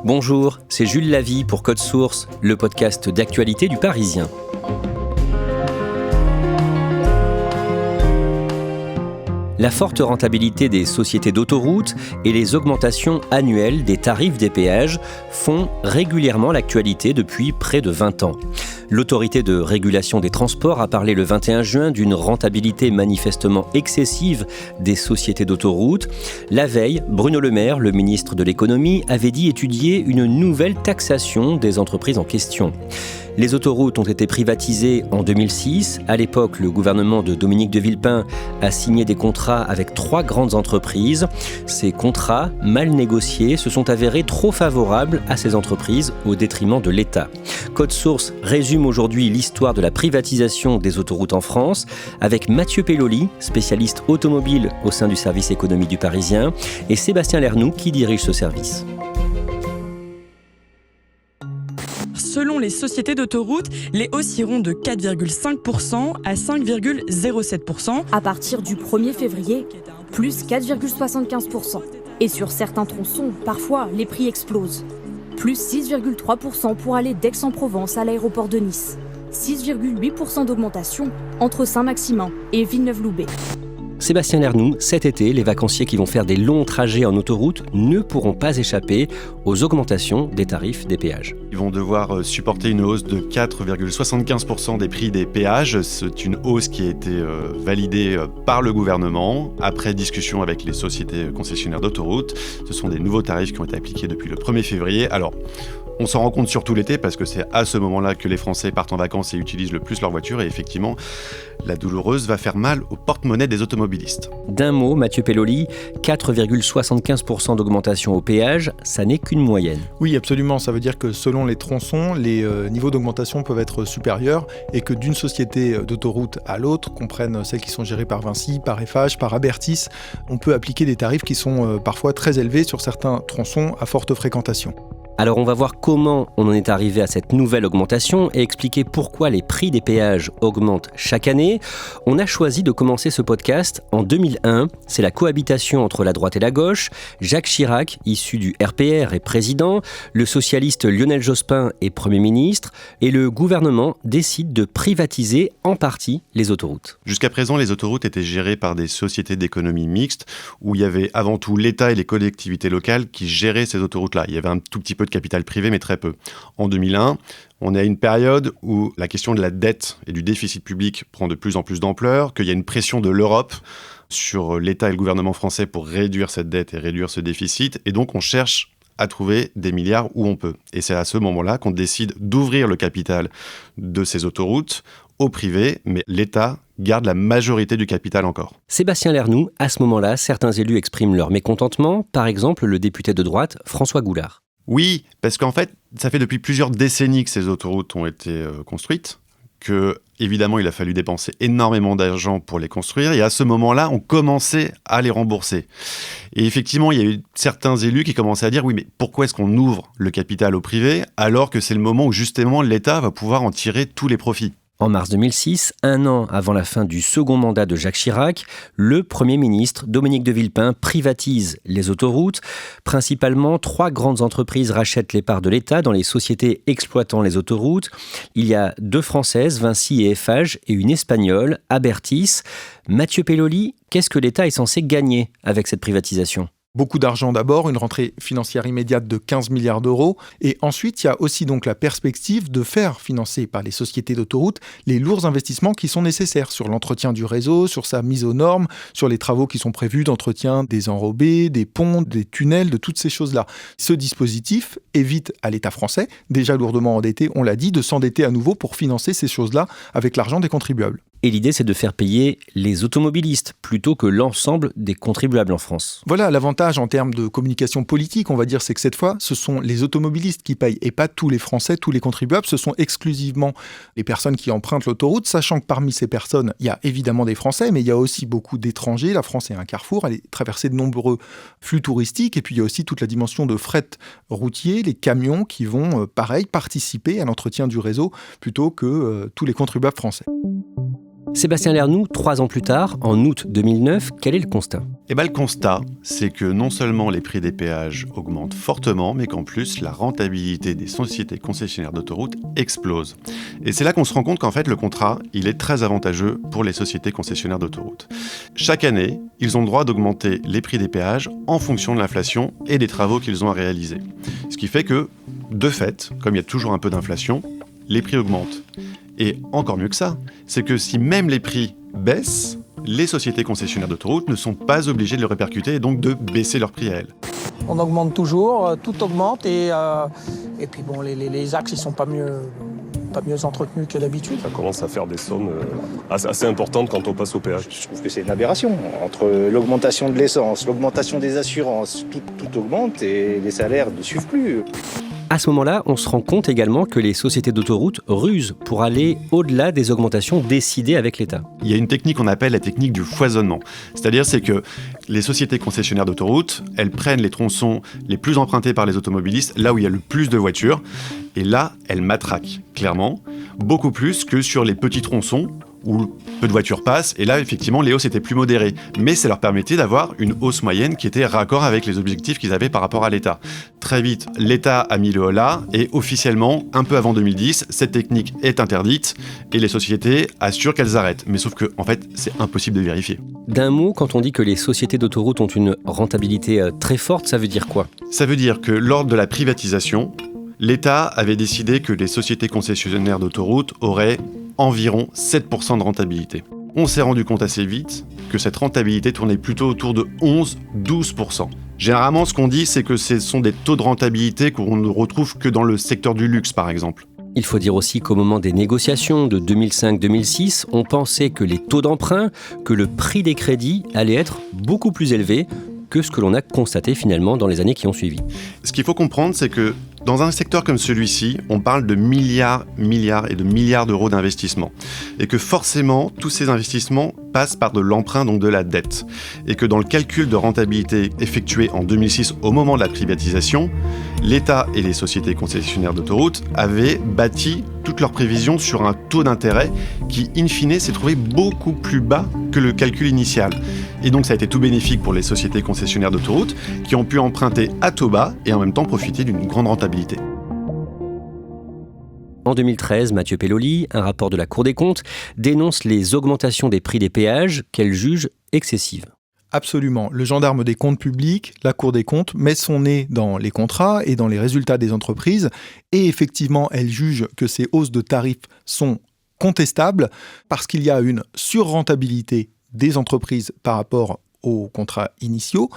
Bonjour, c'est Jules Lavie pour Code Source, le podcast d'actualité du Parisien. La forte rentabilité des sociétés d'autoroutes et les augmentations annuelles des tarifs des péages font régulièrement l'actualité depuis près de 20 ans. L'autorité de régulation des transports a parlé le 21 juin d'une rentabilité manifestement excessive des sociétés d'autoroutes. La veille, Bruno Le Maire, le ministre de l'économie, avait dit étudier une nouvelle taxation des entreprises en question. Les autoroutes ont été privatisées en 2006. À l'époque, le gouvernement de Dominique de Villepin a signé des contrats avec 3 grandes entreprises. Ces contrats, mal négociés, se sont avérés trop favorables à ces entreprises au détriment de l'État. Code Source résume aujourd'hui l'histoire de la privatisation des autoroutes en France avec Mathieu Pelloli, spécialiste automobile au sein du service économie du Parisien, et Sébastien Lernoux qui dirige ce service. Selon les sociétés d'autoroutes, les hausses iront de 4,5% à 5,07%. À partir du 1er février, plus 4,75%. Et sur certains tronçons, parfois, les prix explosent. Plus 6,3% pour aller d'Aix-en-Provence à l'aéroport de Nice. 6,8% d'augmentation entre Saint-Maximin et Villeneuve-Loubet. Sébastien Lernoux, cet été, les vacanciers qui vont faire des longs trajets en autoroute ne pourront pas échapper aux augmentations des tarifs des péages. Ils vont devoir supporter une hausse de 4,75% des prix des péages. C'est une hausse qui a été validée par le gouvernement après discussion avec les sociétés concessionnaires d'autoroutes. Ce sont des nouveaux tarifs qui ont été appliqués depuis le 1er février. Alors, on s'en rend compte surtout l'été parce que c'est à ce moment-là que les Français partent en vacances et utilisent le plus leur voiture. Et effectivement, la douloureuse va faire mal au porte-monnaie des automobilistes. D'un mot, Mathieu Pelloli, 4,75% d'augmentation au péage, ça n'est qu'une moyenne. Oui, absolument. Ça veut dire que selon les tronçons, les niveaux d'augmentation peuvent être supérieurs et que d'une société d'autoroute à l'autre, qu'on prenne celles qui sont gérées par Vinci, par Eiffage, par Abertis, on peut appliquer des tarifs qui sont parfois très élevés sur certains tronçons à forte fréquentation. Alors on va voir comment on en est arrivé à cette nouvelle augmentation et expliquer pourquoi les prix des péages augmentent chaque année. On a choisi de commencer ce podcast en 2001. C'est la cohabitation entre la droite et la gauche. Jacques Chirac, issu du RPR, est président. Le socialiste Lionel Jospin est Premier ministre. Et le gouvernement décide de privatiser en partie les autoroutes. Jusqu'à présent, les autoroutes étaient gérées par des sociétés d'économie mixte où il y avait avant tout l'État et les collectivités locales qui géraient ces autoroutes-là. Il y avait un tout petit peu de capital privé, mais très peu. En 2001, on est à une période où la question de la dette et du déficit public prend de plus en plus d'ampleur, qu'il y a une pression de l'Europe sur l'État et le gouvernement français pour réduire cette dette et réduire ce déficit. Et donc, on cherche à trouver des milliards où on peut. Et c'est à ce moment-là qu'on décide d'ouvrir le capital de ces autoroutes au privé, mais l'État garde la majorité du capital encore. Sébastien Lernoux, à ce moment-là, certains élus expriment leur mécontentement, par exemple le député de droite François Goulard. Oui, parce qu'en fait, ça fait depuis plusieurs décennies que ces autoroutes ont été construites, que évidemment il a fallu dépenser énormément d'argent pour les construire, et à ce moment-là, on commençait à les rembourser. Et effectivement, il y a eu certains élus qui commençaient à dire « Oui, mais pourquoi est-ce qu'on ouvre le capital au privé alors que c'est le moment où justement l'État va pouvoir en tirer tous les profits ?» En mars 2006, un an avant la fin du second mandat de Jacques Chirac, le Premier ministre Dominique de Villepin privatise les autoroutes. Principalement, 3 grandes entreprises rachètent les parts de l'État dans les sociétés exploitant les autoroutes. Il y a 2 françaises, Vinci et Eiffage, et une espagnole, Abertis. Mathieu Pelloli, qu'est-ce que l'État est censé gagner avec cette privatisation ? Beaucoup d'argent d'abord, une rentrée financière immédiate de 15 milliards d'euros. Et ensuite, il y a aussi donc la perspective de faire financer par les sociétés d'autoroutes les lourds investissements qui sont nécessaires sur l'entretien du réseau, sur sa mise aux normes, sur les travaux qui sont prévus d'entretien des enrobés, des ponts, des tunnels, de toutes ces choses-là. Ce dispositif évite à l'État français, déjà lourdement endetté, on l'a dit, de s'endetter à nouveau pour financer ces choses-là avec l'argent des contribuables. Et l'idée, c'est de faire payer les automobilistes plutôt que l'ensemble des contribuables en France. Voilà, l'avantage en termes de communication politique, on va dire, c'est que cette fois, ce sont les automobilistes qui payent et pas tous les Français, tous les contribuables. Ce sont exclusivement les personnes qui empruntent l'autoroute, sachant que parmi ces personnes, il y a évidemment des Français, mais il y a aussi beaucoup d'étrangers. La France est un carrefour, elle est traversée de nombreux flux touristiques. Et puis, il y a aussi toute la dimension de fret routier, les camions qui vont, pareil, participer à l'entretien du réseau plutôt que tous les contribuables français. Sébastien Lernoux, 3 ans plus tard, en août 2009, quel est le constat ? Le constat, c'est que non seulement les prix des péages augmentent fortement, mais qu'en plus, la rentabilité des sociétés concessionnaires d'autoroutes explose. Et c'est là qu'on se rend compte qu'en fait, le contrat, il est très avantageux pour les sociétés concessionnaires d'autoroutes. Chaque année, ils ont le droit d'augmenter les prix des péages en fonction de l'inflation et des travaux qu'ils ont à réaliser. Ce qui fait que, de fait, comme il y a toujours un peu d'inflation, les prix augmentent. Et encore mieux que ça, c'est que si même les prix baissent, les sociétés concessionnaires d'autoroutes ne sont pas obligées de le répercuter et donc de baisser leurs prix à elles. On augmente toujours, tout augmente et puis bon, les axes ils sont pas mieux entretenus que d'habitude. Ça commence à faire des sommes assez importantes quand on passe au péage. Je trouve que c'est une aberration. Entre l'augmentation de l'essence, l'augmentation des assurances, tout augmente et les salaires ne suivent plus. À ce moment-là, on se rend compte également que les sociétés d'autoroutes rusent pour aller au-delà des augmentations décidées avec l'État. Il y a une technique qu'on appelle la technique du foisonnement. C'est-à-dire c'est que les sociétés concessionnaires d'autoroutes, elles prennent les tronçons les plus empruntés par les automobilistes, là où il y a le plus de voitures, et là, elles matraquent, clairement, beaucoup plus que sur les petits tronçons où peu de voitures passent, et là, effectivement, les hausses étaient plus modérées. Mais ça leur permettait d'avoir une hausse moyenne qui était raccord avec les objectifs qu'ils avaient par rapport à l'État. Très vite, l'État a mis le holà, et officiellement, un peu avant 2010, cette technique est interdite, et les sociétés assurent qu'elles arrêtent. Mais sauf que, en fait, c'est impossible de vérifier. D'un mot, quand on dit que les sociétés d'autoroutes ont une rentabilité très forte, ça veut dire quoi ? Ça veut dire que lors de la privatisation, l'État avait décidé que les sociétés concessionnaires d'autoroutes auraient environ 7% de rentabilité. On s'est rendu compte assez vite que cette rentabilité tournait plutôt autour de 11-12%. Généralement, ce qu'on dit, c'est que ce sont des taux de rentabilité qu'on ne retrouve que dans le secteur du luxe, par exemple. Il faut dire aussi qu'au moment des négociations de 2005-2006, on pensait que les taux d'emprunt, que le prix des crédits allait être beaucoup plus élevé que ce que l'on a constaté finalement dans les années qui ont suivi. Ce qu'il faut comprendre, c'est que dans un secteur comme celui-ci, on parle de milliards d'euros d'investissement. Et que forcément, tous ces investissements passent par de l'emprunt, donc de la dette. Et que dans le calcul de rentabilité effectué en 2006 au moment de la privatisation, l'État et les sociétés concessionnaires d'autoroutes avaient bâti toutes leurs prévisions sur un taux d'intérêt qui, in fine, s'est trouvé beaucoup plus bas que le calcul initial. Et donc ça a été tout bénéfique pour les sociétés concessionnaires d'autoroutes qui ont pu emprunter à taux bas et en même temps profiter d'une grande rentabilité. En 2013, Mathieu Pelloli, un rapport de la Cour des comptes, dénonce les augmentations des prix des péages qu'elle juge excessives. Absolument. Le gendarme des comptes publics, la Cour des comptes, met son nez dans les contrats et dans les résultats des entreprises. Et effectivement, elle juge que ces hausses de tarifs sont contestables parce qu'il y a une surrentabilité des entreprises par rapport aux contrats initiaux.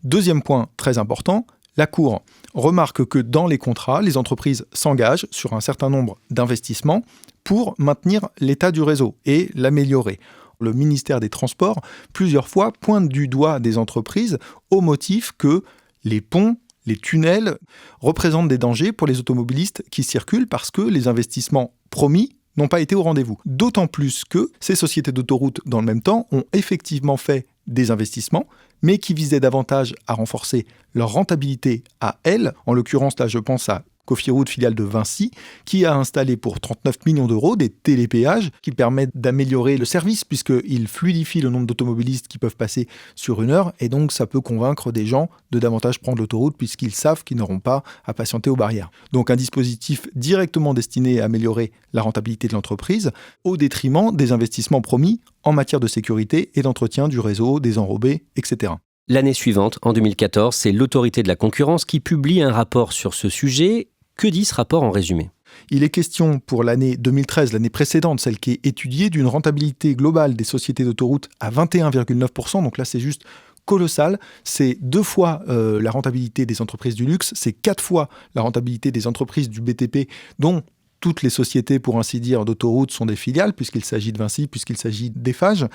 Deuxième point très important, la Cour remarque que dans les contrats, les entreprises s'engagent sur un certain nombre d'investissements pour maintenir l'état du réseau et l'améliorer. Le ministère des Transports, plusieurs fois, pointe du doigt des entreprises au motif que les ponts, les tunnels représentent des dangers pour les automobilistes qui circulent parce que les investissements promis n'ont pas été au rendez-vous. D'autant plus que ces sociétés d'autoroutes, dans le même temps, ont effectivement fait des investissements, mais qui visaient davantage à renforcer leur rentabilité à elles. En l'occurrence, là, je pense à Cofiroute, filiale de Vinci, qui a installé pour 39 millions d'euros des télépéages qui permettent d'améliorer le service puisqu'ils fluidifient le nombre d'automobilistes qui peuvent passer sur une heure et donc ça peut convaincre des gens de davantage prendre l'autoroute puisqu'ils savent qu'ils n'auront pas à patienter aux barrières. Donc un dispositif directement destiné à améliorer la rentabilité de l'entreprise au détriment des investissements promis en matière de sécurité et d'entretien du réseau, des enrobés, etc. L'année suivante, en 2014, c'est l'autorité de la concurrence qui publie un rapport sur ce sujet. Que dit ce rapport en résumé ? Il est question pour l'année 2013, l'année précédente, celle qui est étudiée, d'une rentabilité globale des sociétés d'autoroutes à 21,9%. Donc là, c'est juste colossal. C'est 2 fois la rentabilité des entreprises du luxe, c'est 4 fois la rentabilité des entreprises du BTP, dont toutes les sociétés, pour ainsi dire, d'autoroutes sont des filiales, puisqu'il s'agit de Vinci, puisqu'il s'agit d'Eiffage.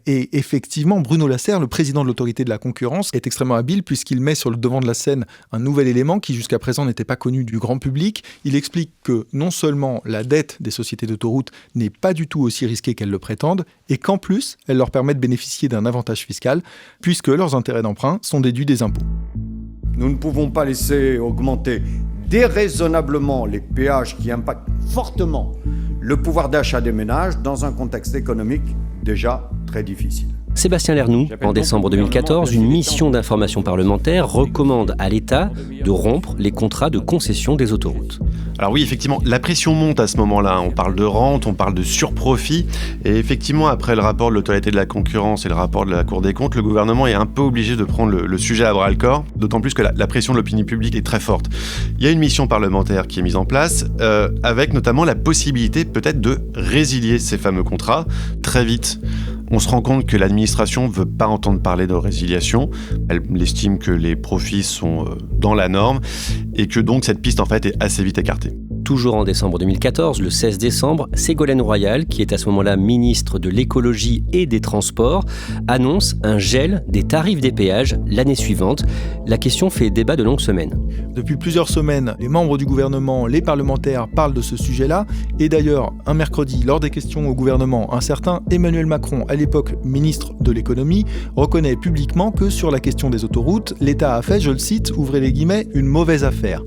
Et effectivement, Bruno Lasserre, le président de l'autorité de la concurrence, est extrêmement habile puisqu'il met sur le devant de la scène un nouvel élément qui jusqu'à présent n'était pas connu du grand public. Il explique que non seulement la dette des sociétés d'autoroutes n'est pas du tout aussi risquée qu'elles le prétendent, et qu'en plus, elle leur permet de bénéficier d'un avantage fiscal, puisque leurs intérêts d'emprunt sont déduits des impôts. Nous ne pouvons pas laisser augmenter déraisonnablement les péages qui impactent fortement le pouvoir d'achat des ménages dans un contexte économique déjà très difficile. Sébastien Lernoux, en décembre 2014, une mission d'information parlementaire recommande à l'État de rompre les contrats de concession des autoroutes. Alors oui, effectivement, la pression monte à ce moment-là. On parle de rente, on parle de surprofit. Et effectivement, après le rapport de l'autorité de la concurrence et le rapport de la Cour des comptes, le gouvernement est un peu obligé de prendre le sujet à bras-le-corps, d'autant plus que la pression de l'opinion publique est très forte. Il y a une mission parlementaire qui est mise en place, avec notamment la possibilité peut-être de résilier ces fameux contrats très vite. On se rend compte que l'administration ne veut pas entendre parler de résiliation. Elle estime que les profits sont dans la norme et que donc cette piste en fait est assez vite écartée. Toujours en décembre 2014, le 16 décembre, Ségolène Royal, qui est à ce moment-là ministre de l'écologie et des transports, annonce un gel des tarifs des péages l'année suivante. La question fait débat de longues semaines. Depuis plusieurs semaines, les membres du gouvernement, les parlementaires parlent de ce sujet-là. Et d'ailleurs, un mercredi, lors des questions au gouvernement, un certain Emmanuel Macron, à l'époque ministre de l'économie, reconnaît publiquement que sur la question des autoroutes, l'État a fait, je le cite, ouvrez les guillemets, une mauvaise affaire.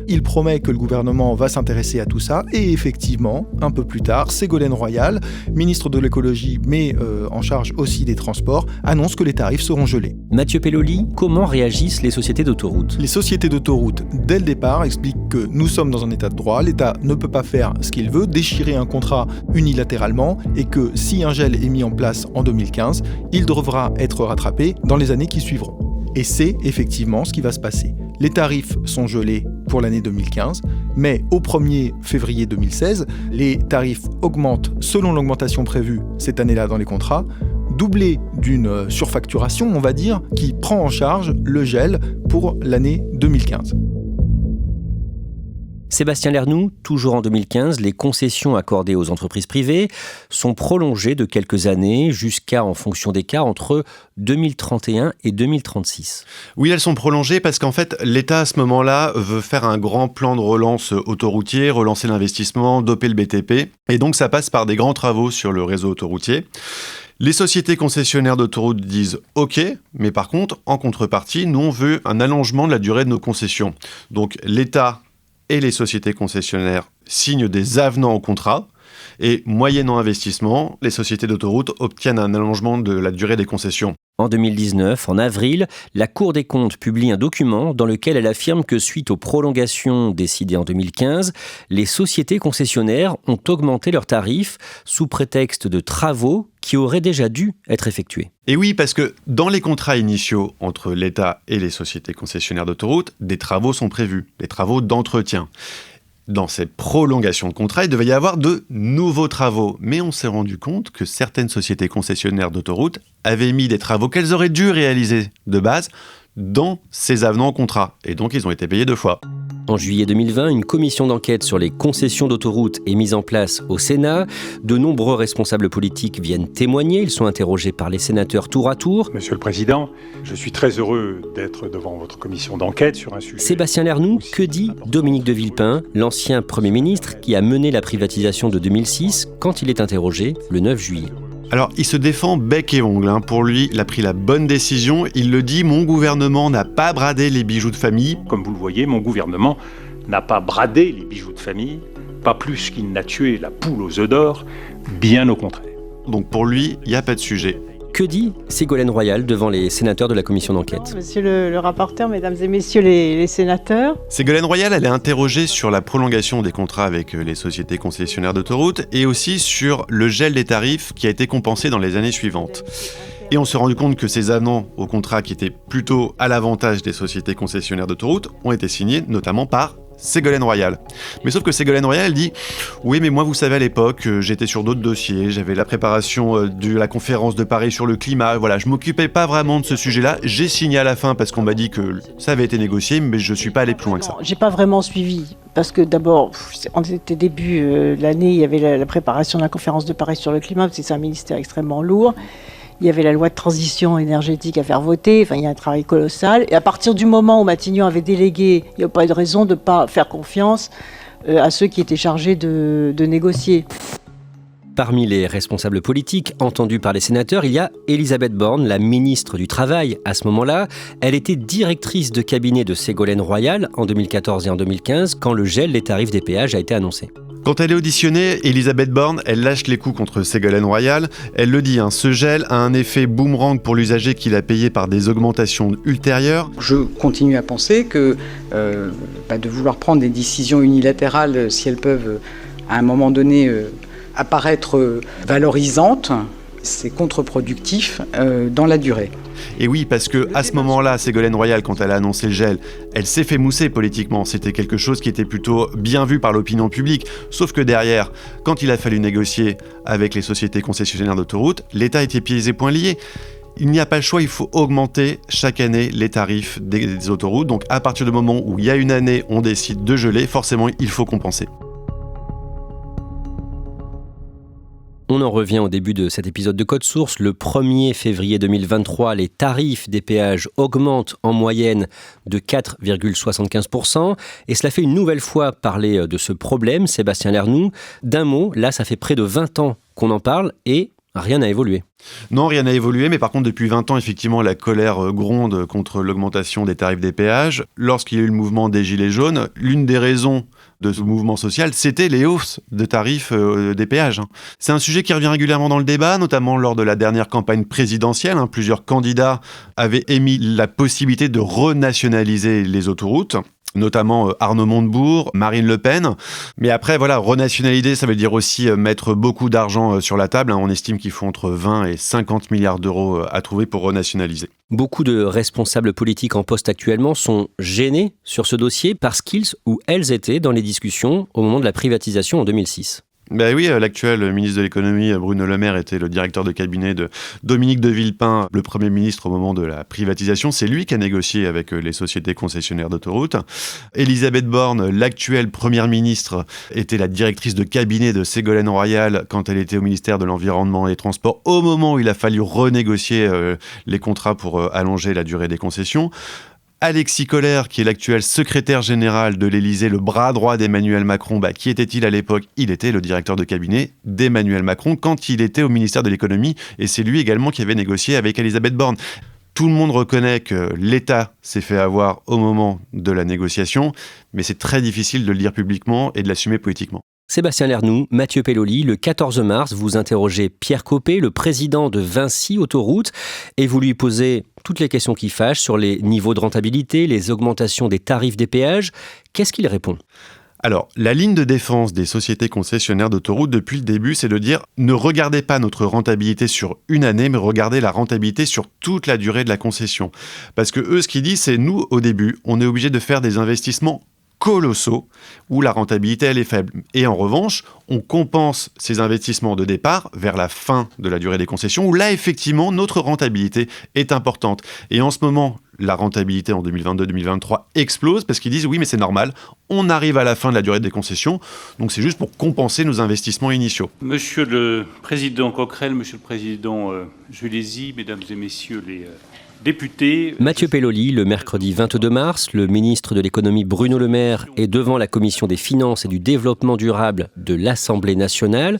Il promet que le gouvernement va s'intéresser à tout ça et effectivement, un peu plus tard, Ségolène Royal, ministre de l'écologie mais en charge aussi des transports, annonce que les tarifs seront gelés. Mathieu Pelloli, comment réagissent les sociétés d'autoroutes ? Les sociétés d'autoroutes, dès le départ, expliquent que nous sommes dans un état de droit, l'État ne peut pas faire ce qu'il veut, déchirer un contrat unilatéralement et que si un gel est mis en place en 2015, il devra être rattrapé dans les années qui suivront. Et c'est effectivement ce qui va se passer. Les tarifs sont gelés pour l'année 2015, mais au 1er février 2016, les tarifs augmentent selon l'augmentation prévue cette année-là dans les contrats, doublée d'une surfacturation, on va dire, qui prend en charge le gel pour l'année 2015. Sébastien Lernoux, toujours en 2015, les concessions accordées aux entreprises privées sont prolongées de quelques années jusqu'à, en fonction des cas, entre 2031 et 2036. Oui, elles sont prolongées parce qu'en fait, l'État à ce moment-là veut faire un grand plan de relance autoroutier, relancer l'investissement, doper le BTP. Et donc ça passe par des grands travaux sur le réseau autoroutier. Les sociétés concessionnaires d'autoroutes disent « OK », mais par contre, en contrepartie, nous on veut un allongement de la durée de nos concessions. Donc l'État et les sociétés concessionnaires signent des avenants au contrat et, moyennant investissement, les sociétés d'autoroutes obtiennent un allongement de la durée des concessions. En 2019, en avril, la Cour des comptes publie un document dans lequel elle affirme que suite aux prolongations décidées en 2015, les sociétés concessionnaires ont augmenté leurs tarifs sous prétexte de travaux qui auraient déjà dû être effectués. Et oui, parce que dans les contrats initiaux entre l'État et les sociétés concessionnaires d'autoroutes, des travaux sont prévus, des travaux d'entretien. Dans cette prolongation de contrat, il devait y avoir de nouveaux travaux. Mais on s'est rendu compte que certaines sociétés concessionnaires d'autoroutes avaient mis des travaux qu'elles auraient dû réaliser de base dans ces avenants au contrat. Et donc, ils ont été payés 2 fois. En juillet 2020, une commission d'enquête sur les concessions d'autoroutes est mise en place au Sénat. De nombreux responsables politiques viennent témoigner. Ils sont interrogés par les sénateurs tour à tour. Monsieur le Président, je suis très heureux d'être devant votre commission d'enquête sur un sujet... Sébastien Lernoux, que dit Dominique de Villepin, l'ancien Premier ministre qui a mené la privatisation de 2006 quand il est interrogé le 9 juillet ? Alors, il se défend bec et ongle. Pour lui, il a pris la bonne décision. Il le dit, mon gouvernement n'a pas bradé les bijoux de famille. Comme vous le voyez, mon gouvernement n'a pas bradé les bijoux de famille, pas plus qu'il n'a tué la poule aux œufs d'or, bien au contraire. Donc pour lui, il n'y a pas de sujet. Que dit Ségolène Royal devant les sénateurs de la commission d'enquête ? Monsieur le rapporteur, mesdames et messieurs les sénateurs. Ségolène Royal, elle est interrogée sur la prolongation des contrats avec les sociétés concessionnaires d'autoroutes et aussi sur le gel des tarifs qui a été compensé dans les années suivantes. Et on s'est rendu compte que ces avenants au contrat qui étaient plutôt à l'avantage des sociétés concessionnaires d'autoroutes ont été signés notamment par Ségolène Royal. Mais sauf que Ségolène Royal, elle dit « Oui, mais moi, vous savez, à l'époque, j'étais sur d'autres dossiers, j'avais la préparation de la conférence de Paris sur le climat, voilà, je m'occupais pas vraiment de ce sujet-là, j'ai signé à la fin parce qu'on m'a dit que ça avait été négocié, mais je suis pas allé plus loin que ça. » J'ai pas vraiment suivi, parce que d'abord, on était début de l'année, il y avait la préparation de la conférence de Paris sur le climat, parce que c'est un ministère extrêmement lourd. Il y avait la loi de transition énergétique à faire voter, enfin il y a un travail colossal. Et à partir du moment où Matignon avait délégué, il n'y a pas de raison de ne pas faire confiance à ceux qui étaient chargés de négocier. Parmi les responsables politiques entendus par les sénateurs, il y a Elisabeth Borne, la ministre du Travail à ce moment-là. Elle était directrice de cabinet de Ségolène Royal en 2014 et en 2015 quand le gel des tarifs des péages a été annoncé. Quand elle est auditionnée, Elisabeth Borne, elle lâche les coups contre Ségolène Royal. Elle le dit, ce gel a un effet boomerang pour l'usager qui l'a payé par des augmentations ultérieures. Je continue à penser que de vouloir prendre des décisions unilatérales, si elles peuvent à un moment donné apparaître valorisantes, c'est contre-productif dans la durée. Et oui, parce que à ce moment-là, Ségolène Royal, quand elle a annoncé le gel, elle s'est fait mousser politiquement. C'était quelque chose qui était plutôt bien vu par l'opinion publique. Sauf que derrière, quand il a fallu négocier avec les sociétés concessionnaires d'autoroutes, l'État était pieds et poings liés. Il n'y a pas le choix, il faut augmenter chaque année les tarifs des autoroutes. Donc à partir du moment où il y a une année, on décide de geler, forcément, il faut compenser. On en revient au début de cet épisode de Code Source. Le 1er février 2023, les tarifs des péages augmentent en moyenne de 4,75%. Et cela fait une nouvelle fois parler de ce problème, Sébastien Lernoux. D'un mot, là, ça fait près de 20 ans qu'on en parle et rien n'a évolué. Non, rien n'a évolué, mais par contre, depuis 20 ans, effectivement, la colère gronde contre l'augmentation des tarifs des péages. Lorsqu'il y a eu le mouvement des Gilets jaunes, l'une des raisons de ce mouvement social, c'était les hausses de tarifs des péages. C'est un sujet qui revient régulièrement dans le débat, notamment lors de la dernière campagne présidentielle. Plusieurs candidats avaient émis la possibilité de renationaliser les autoroutes, notamment Arnaud Montebourg, Marine Le Pen. Mais après, renationaliser, ça veut dire aussi mettre beaucoup d'argent sur la table. On estime qu'il faut entre 20 et 50 milliards d'euros à trouver pour renationaliser. Beaucoup de responsables politiques en poste actuellement sont gênés sur ce dossier parce qu'ils ou elles étaient dans les discussions au moment de la privatisation en 2006. Ben oui, l'actuel ministre de l'économie, Bruno Le Maire, était le directeur de cabinet de Dominique de Villepin, le Premier ministre au moment de la privatisation. C'est lui qui a négocié avec les sociétés concessionnaires d'autoroutes. Elisabeth Borne, l'actuelle Première ministre, était la directrice de cabinet de Ségolène Royal quand elle était au ministère de l'Environnement et des Transports, au moment où il a fallu renégocier les contrats pour allonger la durée des concessions. Alexis Kohler, qui est l'actuel secrétaire général de l'Élysée, le bras droit d'Emmanuel Macron, qui était-il à l'époque ? Il était le directeur de cabinet d'Emmanuel Macron quand il était au ministère de l'économie, et c'est lui également qui avait négocié avec Elisabeth Borne. Tout le monde reconnaît que l'État s'est fait avoir au moment de la négociation, mais c'est très difficile de le dire publiquement et de l'assumer politiquement. Sébastien Lernoux, Mathieu Pelloli, le 14 mars, vous interrogez Pierre Coppée, le président de Vinci Autoroutes, et vous lui posez toutes les questions qui fâchent sur les niveaux de rentabilité, les augmentations des tarifs des péages. Qu'est-ce qu'il répond ? Alors, la ligne de défense des sociétés concessionnaires d'autoroutes depuis le début, c'est de dire ne regardez pas notre rentabilité sur une année, mais regardez la rentabilité sur toute la durée de la concession. Parce que eux, ce qu'ils disent, c'est nous, au début, on est obligé de faire des investissements colossaux où la rentabilité elle est faible. Et en revanche, on compense ces investissements de départ vers la fin de la durée des concessions où là effectivement notre rentabilité est importante. Et en ce moment, la rentabilité en 2022-2023 explose parce qu'ils disent oui mais c'est normal, on arrive à la fin de la durée des concessions, donc c'est juste pour compenser nos investissements initiaux. Monsieur le Président Coquerel, Monsieur le Président Julézy, Mesdames et Messieurs les députés. Mathieu Pelloli, le mercredi 22 mars, le ministre de l'économie Bruno Le Maire est devant la commission des finances et du développement durable de l'Assemblée nationale.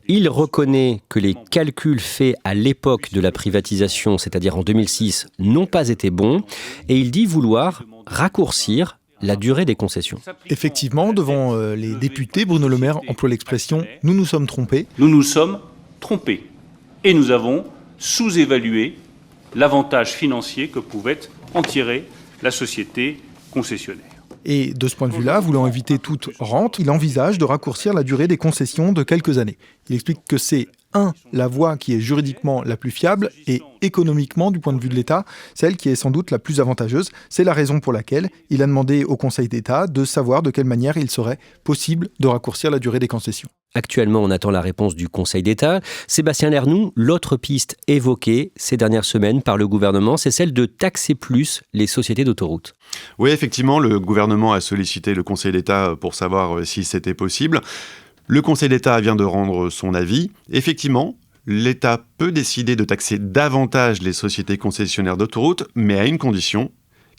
Il reconnaît que les calculs faits à l'époque de la privatisation, c'est-à-dire en 2006, n'ont pas été bons et il dit vouloir raccourcir la durée des concessions. Effectivement, devant les députés, Bruno Le Maire emploie l'expression « nous nous sommes trompés ». Nous nous sommes trompés et nous avons sous-évalué l'avantage financier que pouvait en tirer la société concessionnaire. Et de ce point de vue-là, voulant éviter toute rente, il envisage de raccourcir la durée des concessions de quelques années. Il explique que c'est la voie qui est juridiquement la plus fiable et économiquement, du point de vue de l'État, celle qui est sans doute la plus avantageuse. C'est la raison pour laquelle il a demandé au Conseil d'État de savoir de quelle manière il serait possible de raccourcir la durée des concessions. Actuellement, on attend la réponse du Conseil d'État. Sébastien Lernoux, l'autre piste évoquée ces dernières semaines par le gouvernement, c'est celle de taxer plus les sociétés d'autoroutes. Oui, effectivement, le gouvernement a sollicité le Conseil d'État pour savoir si c'était possible. Le Conseil d'État vient de rendre son avis. Effectivement, l'État peut décider de taxer davantage les sociétés concessionnaires d'autoroutes, mais à une condition,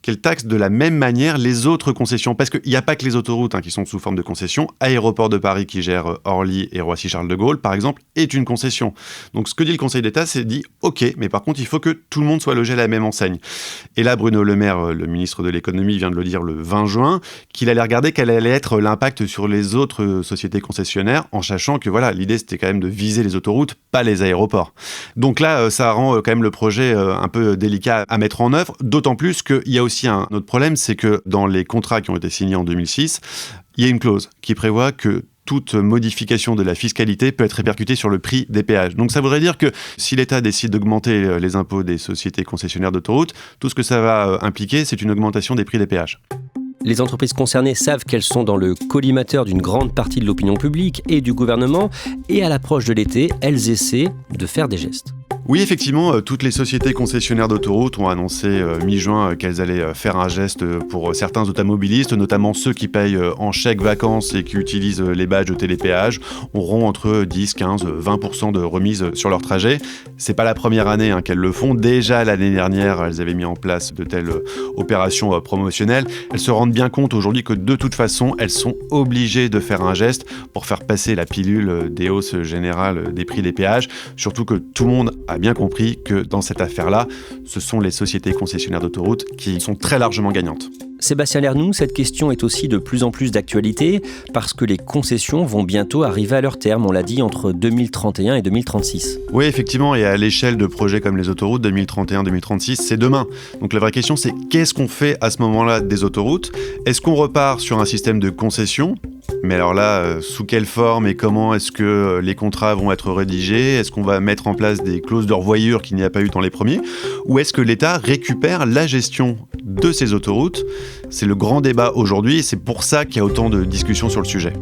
qu'elle taxe de la même manière les autres concessions. Parce qu'il n'y a pas que les autoroutes qui sont sous forme de concession. Aéroport de Paris qui gère Orly et Roissy-Charles de Gaulle, par exemple, est une concession. Donc ce que dit le Conseil d'État, c'est dit « Ok, mais par contre, il faut que tout le monde soit logé à la même enseigne ». Et là, Bruno Le Maire, le ministre de l'économie, vient de le dire le 20 juin, qu'il allait regarder quel allait être l'impact sur les autres sociétés concessionnaires, en sachant que voilà, l'idée c'était quand même de viser les autoroutes, pas les aéroports. Donc là, ça rend quand même le projet un peu délicat à mettre en œuvre, d'autant plus qu'il y a aussi un autre problème, c'est que dans les contrats qui ont été signés en 2006, il y a une clause qui prévoit que toute modification de la fiscalité peut être répercutée sur le prix des péages. Donc ça voudrait dire que si l'État décide d'augmenter les impôts des sociétés concessionnaires d'autoroutes, tout ce que ça va impliquer, c'est une augmentation des prix des péages. Les entreprises concernées savent qu'elles sont dans le collimateur d'une grande partie de l'opinion publique et du gouvernement, et à l'approche de l'été, elles essaient de faire des gestes. Oui, effectivement, toutes les sociétés concessionnaires d'autoroutes ont annoncé mi-juin qu'elles allaient faire un geste pour certains automobilistes, notamment ceux qui payent en chèque vacances et qui utilisent les badges de télépéage, auront entre 10, 15, 20% de remise sur leur trajet. C'est pas la première année qu'elles le font. Déjà l'année dernière, elles avaient mis en place de telles opérations promotionnelles. Elles se rendent bien compte aujourd'hui que de toute façon, elles sont obligées de faire un geste pour faire passer la pilule des hausses générales des prix des péages, surtout que tout le monde a bien compris que dans cette affaire-là, ce sont les sociétés concessionnaires d'autoroutes qui sont très largement gagnantes. Sébastien Lernoux, cette question est aussi de plus en plus d'actualité parce que les concessions vont bientôt arriver à leur terme, on l'a dit, entre 2031 et 2036. Oui, effectivement, et à l'échelle de projets comme les autoroutes, 2031-2036, c'est demain. Donc la vraie question, c'est qu'est-ce qu'on fait à ce moment-là des autoroutes ? Est-ce qu'on repart sur un système de concession ? Mais alors là, sous quelle forme et comment est-ce que les contrats vont être rédigés ? Est-ce qu'on va mettre en place des clauses de revoyure qu'il n'y a pas eu dans les premiers ? Ou est-ce que l'État récupère la gestion de ces autoroutes ? C'est le grand débat aujourd'hui et c'est pour ça qu'il y a autant de discussions sur le sujet.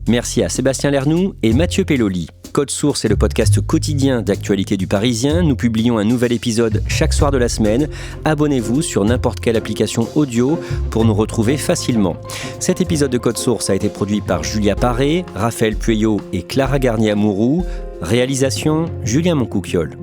Merci à Sébastien Lernoux et Mathieu Pelloli. Code Source est le podcast quotidien d'actualité du Parisien. Nous publions un nouvel épisode chaque soir de la semaine. Abonnez-vous sur n'importe quelle application audio pour nous retrouver facilement. Cet épisode de Code Source a été produit par Julia Paré, Raphaël Pueyo et Clara Garnier-Amouroux. Réalisation, Julien Moncouquiol.